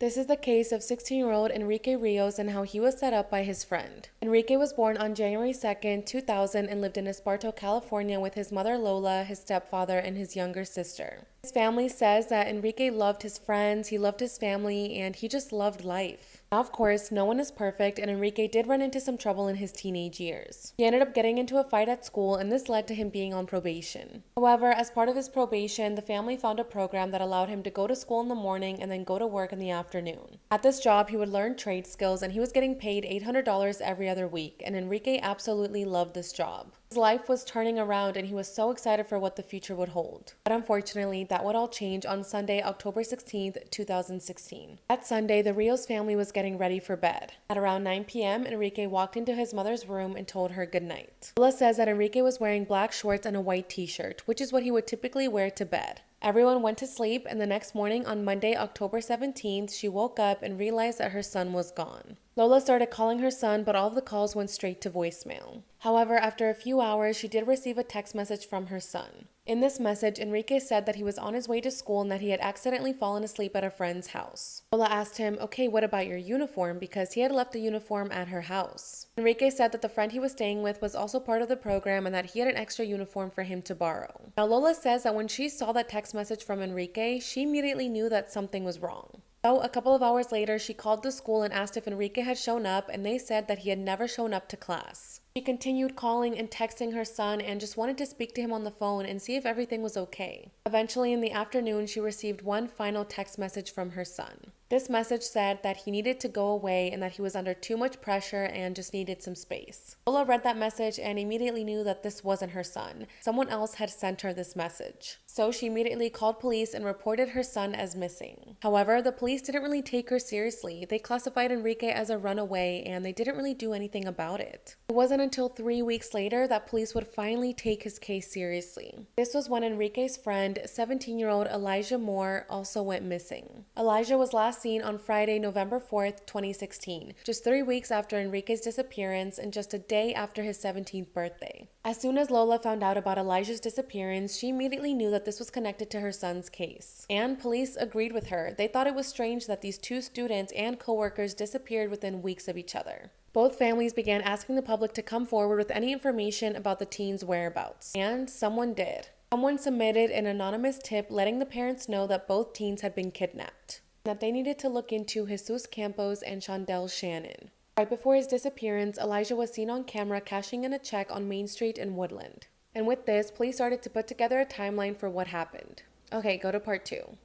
This is the case of 16-year-old Enrique Rios and how he was set up by his friend. Enrique was born on January 2nd, 2000 and lived in Esparto, California with his mother Lola, his stepfather, and his younger sister. His family says that Enrique loved his friends, he loved his family, and he just loved life. Now, of course, no one is perfect, and Enrique did run into some trouble in his teenage years. He ended up getting into a fight at school, and this led to him being on probation. However, as part of his probation, the family found a program that allowed him to go to school in the morning and then go to work in the afternoon. At this job, he would learn trade skills, and he was getting paid $800 every other week, and Enrique absolutely loved this job. His life was turning around, and he was so excited for what the future would hold. But unfortunately, that would all change on Sunday, October 16th, 2016. That Sunday, the Rios family was getting ready for bed. At around 9 p.m., Enrique walked into his mother's room and told her goodnight. Lola says that Enrique was wearing black shorts and a white t-shirt, which is what he would typically wear to bed. Everyone went to sleep, and the next morning on Monday, October 17th, she woke up and realized that her son was gone. Lola started calling her son, but all of the calls went straight to voicemail. However, after a few hours, she did receive a text message from her son. In this message, Enrique said that he was on his way to school and that he had accidentally fallen asleep at a friend's house. Lola asked him, okay, what about your uniform? Because he had left the uniform at her house. Enrique said that the friend he was staying with was also part of the program and that he had an extra uniform for him to borrow. Now, Lola says that when she saw that text message from Enrique, she immediately knew that something was wrong. So, a couple of hours later, she called the school and asked if Enrique had shown up, and they said that he had never shown up to class. She continued calling and texting her son and just wanted to speak to him on the phone and see if everything was okay. Eventually, in the afternoon, she received one final text message from her son. This message said that he needed to go away and that he was under too much pressure and just needed some space. Lola read that message and immediately knew that this wasn't her son. Someone else had sent her this message. So she immediately called police and reported her son as missing. However, the police didn't really take her seriously. They classified Enrique as a runaway and they didn't really do anything about it. It wasn't until 3 weeks later that police would finally take his case seriously. This was when Enrique's friend, 17-year-old Elijah Moore, also went missing. Elijah was last seen on Friday, November 4th, 2016, just 3 weeks after Enrique's disappearance and just a day after his 17th birthday. As soon as Lola found out about Elijah's disappearance, she immediately knew that this was connected to her son's case. And police agreed with her. They thought it was strange that these two students and co-workers disappeared within weeks of each other. Both families began asking the public to come forward with any information about the teens' whereabouts. And someone did. Someone submitted an anonymous tip letting the parents know that both teens had been kidnapped, that they needed to look into Jesus Campos and Shondell Shannon. Right before his disappearance, Elijah was seen on camera cashing in a check on Main Street in Woodland. And with this, police started to put together a timeline for what happened. Okay, go to part 2.